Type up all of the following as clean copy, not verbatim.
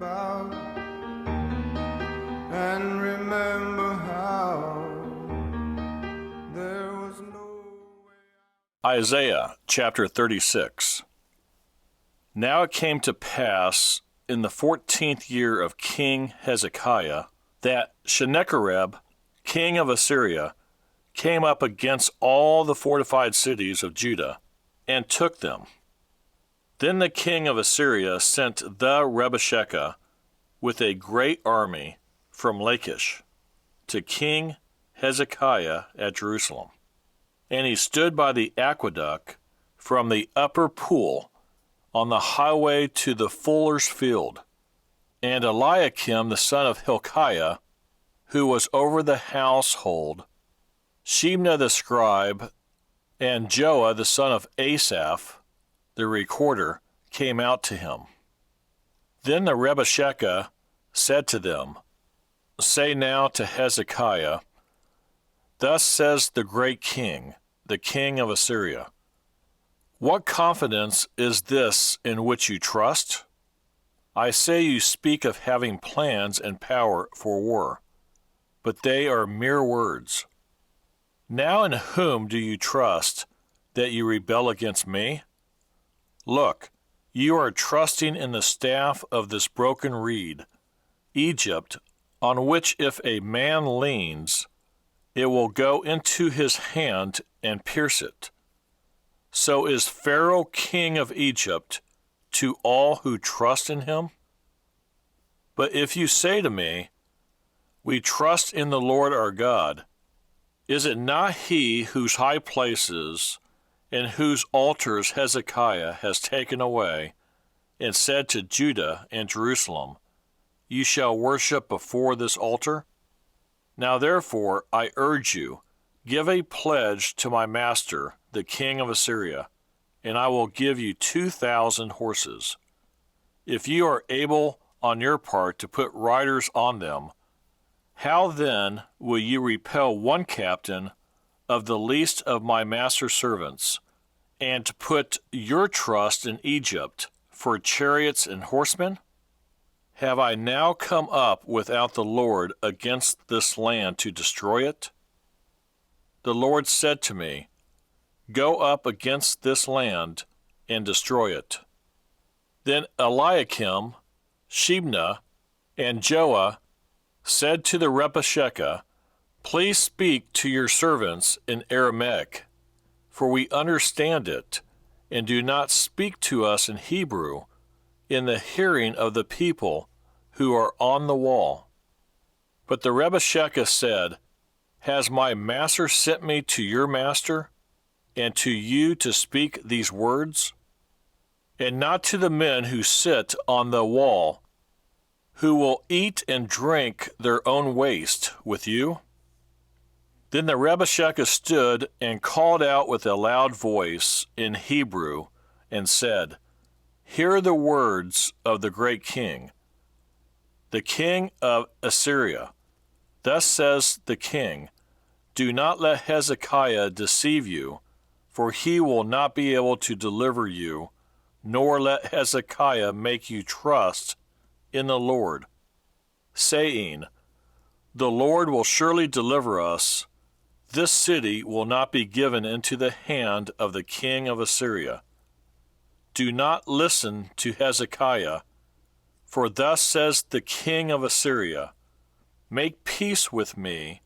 about and remember how there was no way out. Isaiah chapter 36. Now it came to pass in the 14th year of King Hezekiah that Sennacherib, king of Assyria, came up against all the fortified cities of Judah and took them. Then the king of Assyria sent the Rebeshekah with a great army from Lachish to King Hezekiah at Jerusalem. And he stood by the aqueduct from the upper pool on the highway to the fuller's field. And Eliakim the son of Hilkiah, who was over the household, Shebna the scribe, and Joah the son of Asaph, the recorder, came out to him. Then the Rebeshekah said to them, Say now to Hezekiah, Thus says the great king, the king of Assyria, What confidence is this in which you trust? I say you speak of having plans and power for war, but they are mere words. Now in whom do you trust that you rebel against me? Look, you are trusting in the staff of this broken reed, Egypt, on which if a man leans, it will go into his hand and pierce it. So is Pharaoh king of Egypt to all who trust in him? But if you say to me, We trust in the Lord our God, is it not he whose high places and whose altars Hezekiah has taken away, and said to Judah and Jerusalem, You shall worship before this altar? Now therefore I urge you, give a pledge to my master, the king of Assyria, and I will give you 2,000 horses. If you are able on your part to put riders on them, how then will you repel one captain of the least of my master's servants, and to put your trust in Egypt for chariots and horsemen? Have I now come up without the Lord against this land to destroy it? The Lord said to me, Go up against this land and destroy it. Then Eliakim, Shebna, and Joah said to the Rebeshekah, Please speak to your servants in Aramaic, for we understand it, and do not speak to us in Hebrew, in the hearing of the people who are on the wall. But the Rebeshekah said, Has my master sent me to your master, and to you to speak these words? And not to the men who sit on the wall, who will eat and drink their own waste with you? Then the Rebeshekah stood and called out with a loud voice in Hebrew, and said, Hear the words of the great king, the king of Assyria. Thus says the king, Do not let Hezekiah deceive you, for he will not be able to deliver you, nor let Hezekiah make you trust in the Lord, saying, The Lord will surely deliver us. This city will not be given into the hand of the king of Assyria. Do not listen to Hezekiah, for thus says the king of Assyria, Make peace with me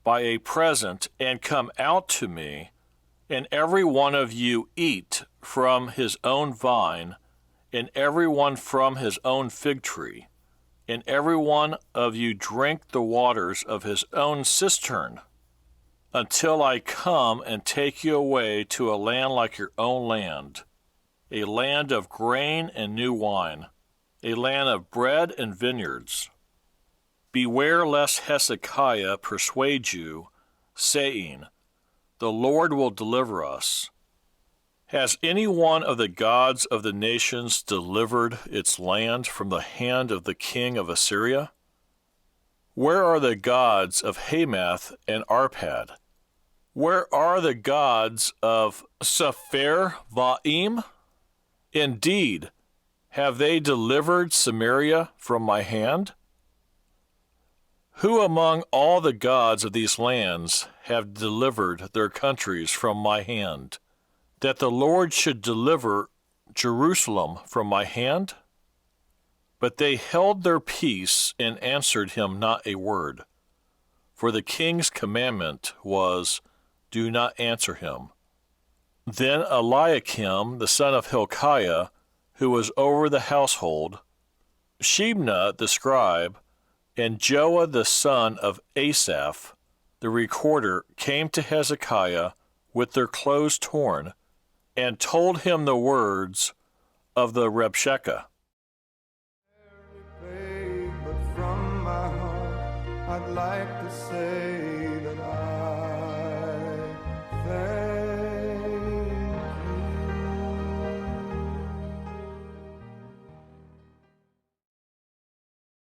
by a present, and come out to me, and every one of you eat from his own vine, and every one from his own fig tree, and every one of you drink the waters of his own cistern, until I come and take you away to a land like your own land, a land of grain and new wine, a land of bread and vineyards. Beware lest Hezekiah persuade you, saying, The Lord will deliver us. Has any one of the gods of the nations delivered its land from the hand of the king of Assyria? Where are the gods of Hamath and Arpad? Where are the gods of Sepharvaim? Indeed, Have they delivered Samaria from my hand? Who among all the gods of these lands have delivered their countries from my hand, that the Lord should deliver Jerusalem from my hand? But they held their peace and answered him not a word. For the king's commandment was, do not answer him. Then Eliakim the son of Hilkiah, who was over the household, Shebna the scribe, and Joah the son of Asaph, the recorder, came to Hezekiah with their clothes torn, and told him the words of the Rabshakeh. But from my heart, I'd like to say